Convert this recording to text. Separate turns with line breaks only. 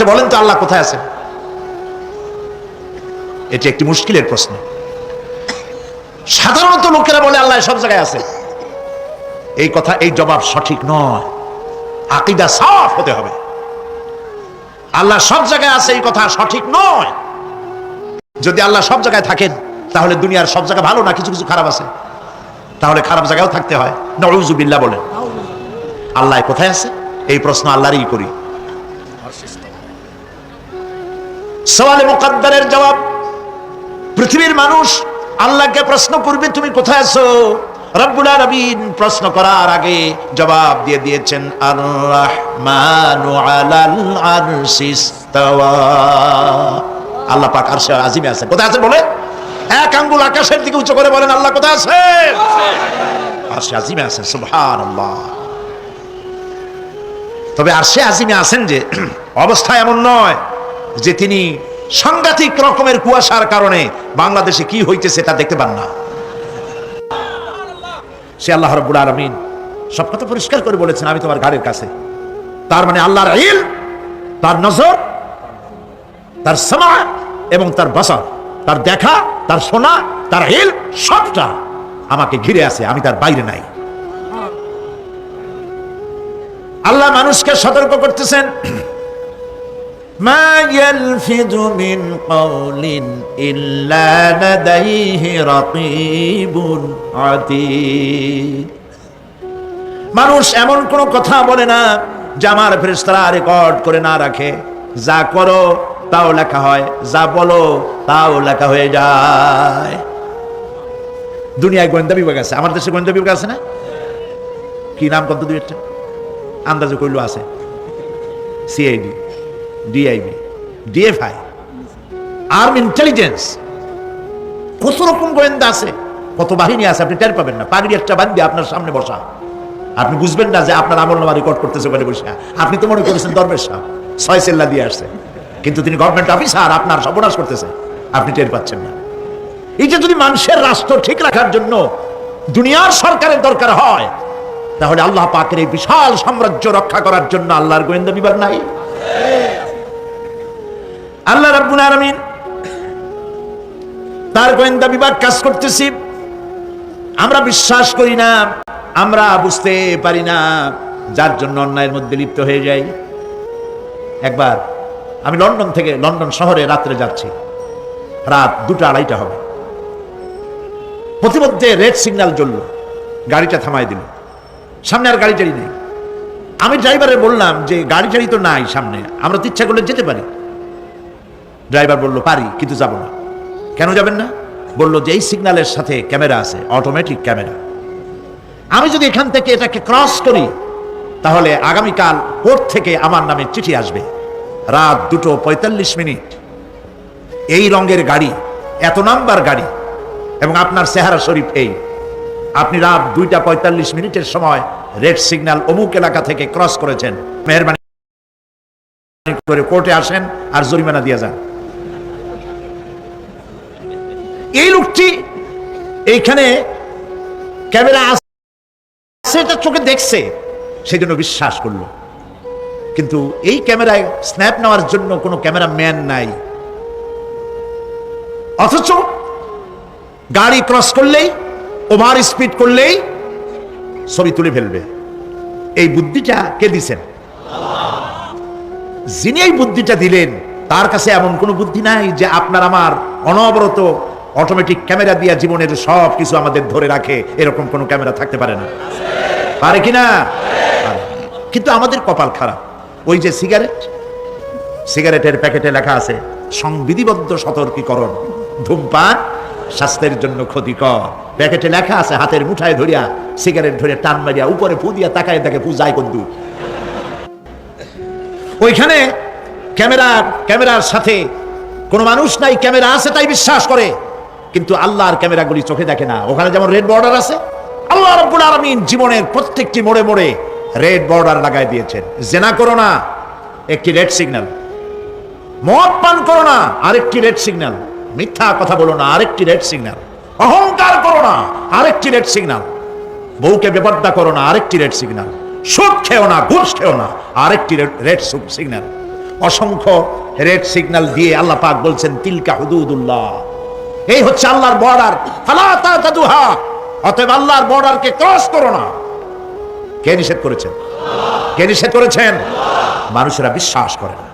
আচ্ছা বলেন তো আল্লাহ কোথায় আছেন? এটি একটি মুশকিলের প্রশ্ন। সাধারণত লোকেরা বলে আল্লাহ সব জায়গায় আছে। এই কথা, এই জবাব সঠিক নয়। আকীদা সাফ হতে হবে। আল্লাহ সব জায়গায় আছে এই কথা সঠিক নয়। যদি আল্লাহ সব জায়গায় থাকেন তাহলে দুনিয়ার সব জায়গা ভালো না, কিছু কিছু খারাপ আছে, তাহলে খারাপ জায়গায়ও থাকতে হয়। নাউযুবিল্লাহ বলেন। আল্লাহ কোথায় আছে এই প্রশ্ন আল্লাহরই করি। সওয়ালে মুকদ্দারের জবাব, পৃথিবীর মানুষ আল্লাহকে প্রশ্ন করবে তুমি কোথায় আছো। রব্বুল আলামিন প্রশ্ন করার আগে জবাব দিয়ে দিয়েছেন আর রাহমানু আলাল আরশিস তাওয়া। আল্লাহ পাক আরশে আজিমে আছেন। কোথায় আছেন বলে? এক আঙ্গুল আকাশের দিকে উঁচু করে বলেন আল্লাহ কোথায় আছেন? আরশে আজিমে আছেন। সুবহানাল্লাহ। তবে আরশে আজিমে আছেন যে অবস্থা এমন নয় যে তিনি সাংঘাতিক রকমের কুয়াশার কারণে বাংলাদেশে কি হইতেছে তা দেখতে পান না। সে আল্লাহ রাব্বুল আলামিন সব কথা পরিষ্কার করে বলেছেন আমি তোমার ঘাড়ের কাছে। তার মানে আল্লাহর ইলম, তার নজর, তার সামা এবং তার বসর, তার দেখা, তার শোনা, তার ইলম সবটা আমাকে ঘিরে আছে, আমি তার বাইরে নাই। আল্লাহ মানুষকে সতর্ক করতেছেন মা ইয়ালফিযু মিন কাওলিন ইল্লা লাদাইহি রাকীবুন আতীদ। মানুষ এমন কোন কথা বলে না যা আমার ফেরেশতারা রেকর্ড করে না রাখে। যা করো তাও লেখা হয়, যা বলো তাও লেখা হয়ে যায়। দুনিয়ায় গোয়েন্দা বিভাগ আছে, আমার দেশে গোয়েন্দা বিভাগ আছে না? কি নাম কত দুই একটা আন্দাজে কইলো আছে। CID, DIB, DFI, arm intelligence, কত রকম গোয়েন্দা আছে, কত বাহিনী আছে আপনি টের পাবেন না। পাগড়ি একটা বান্ধি আপনার সামনে বসা, আপনি বুঝবেন না যে আপনার আমলনামা রেকর্ড করতেছে বলে বসে। আপনি তো মনে করেছেন দরবেশ সাহেব 6 সেল্লা দিয়ে আসছে, কিন্তু তিনি গভর্নমেন্ট অফিসার, আপনার সর্বনাশ করতেছে, আপনি টের পাচ্ছেন না। এই যে যদি মানুষের রাষ্ট্র ঠিক রাখার জন্য দুনিয়ার সরকারের দরকার হয়, তাহলে আল্লাহ পাকের এই বিশাল সাম্রাজ্য রক্ষা করার জন্য আল্লাহর গোয়েন্দা বিভাগ নাই? আল্লাহ রাব্বুল আলামিন তার গোয়েন্দা বিভাগ কাজ করতেছি। আমরা বিশ্বাস করি না, আমরা বুঝতে পারি না, যার জন্য অন্যায়ের মধ্যে লিপ্ত হয়ে যাই। একবার আমি লন্ডন শহরে রাত্রে যাচ্ছি, রাত 2টা-2:30 হবে। প্রতিমধ্যে রেড সিগন্যাল জ্বলল, গাড়িটা থামাই দিল, সামনে আর গাড়ি টাড়ি নেই। আমি ড্রাইভারে বললাম যে গাড়ি টাড়ি তো নাই সামনে, আমরা তো ইচ্ছা করলে যেতে পারি। ড্রাইভার বলল পারি, কিন্তু যাব না। কেন যাবেন না? বলল যে এই সিগন্যালের সাথে ক্যামেরা আছে, অটোমেটিক ক্যামেরা। আমি যদি এখান থেকে এটাকে ক্রস করি তাহলে আগামীকাল কোর্ট থেকে আমার নামে চিঠি আসবে। রাত 2:45, এই রঙের গাড়ি, এত নাম্বার গাড়ি, এবং আপনার চেহারা শরীফ এই, আপনি রাত 2:45 সময় রেড সিগন্যাল অমুক এলাকা থেকে ক্রস করেছেন, মেহেরবানি করে কোর্টে আসেন আর জরিমানা দিয়ে যান। এই লোকটি এইখানে ক্যামেরা আছে এটা চোখে দেখছে, সেই জন্য বিশ্বাস করলো। কিন্তু এই ক্যামেরায় স্ন্যাপ নেওয়ার জন্য কোনো ক্যামেরাম্যান নাই, অথচ গাড়ি ক্রস করলেই, ওভার স্পিড করলেই ছবি তুলে ফেলবে। এই বুদ্ধিটা কে দিছেন? যিনি এই বুদ্ধিটা দিলেন তার কাছে এমন কোনো বুদ্ধি নাই যে আপনার আমার অনবরত অটোমেটিক ক্যামেরা দিয়ে জীবনের সব কিছু আমাদের ধরে রাখে, এরকম কোনো ক্যামেরা থাকতে পারে না? পারে কিনা? কিন্তু আমাদের কপাল খারাপ। ওই যে সিগারেটের প্যাকেটে লেখা আছে সংবিধিবদ্ধ সতর্কীকরণ, ধূমপান স্বাস্থ্যের জন্য ক্ষতিকর। প্যাকেটে লেখা আছে, হাতের মুঠায় ধরিয়া সিগারেট ধরে টান মারিয়া উপরে ফু দিয়া তাকায় দেখে ফু যায় কদ্দুর। ওইখানে ক্যামেরার সাথে কোনো মানুষ নাই, ক্যামেরা আছে তাই বিশ্বাস করে, কিন্তু আল্লাহর ক্যামেরাগুলি চোখে দেখে না। ওখানে যেমন রেড বর্ডার আছে, আল্লাহ রাব্বুল আলামিন জীবনের প্রত্যেকটি মোড়ে মোড়ে রেড বর্ডার লাগাই দিয়েছেন। জেনা করো না, একটি রেড সিগন্যাল। মদ পান করো না, আরেকটি রেড সিগন্যাল। মিথ্যা কথা বলো না, আরেকটি রেড সিগন্যাল। অহংকার করো না, আরেকটি রেড সিগন্যাল। বউকে বেপর্দা করো না, আরেকটি রেড সিগন্যাল। সুদ খেও না, ঘুষ খেও না, আরেকটি রেড সিগন্যাল। অসংখ্য রেড সিগন্যাল দিয়ে আল্লাহ পাক বলছেন তিলকা হুদুদুল্লাহ, এই হচ্ছে আল্লাহর বর্ডার, ফালা তাতাদুহা, অতএব আল্লাহর বর্ডারকে ক্রস করো না। কে নিষেধ করেছেন? কে নিষেধ করেছেন? মানুষেরা বিশ্বাস করে না।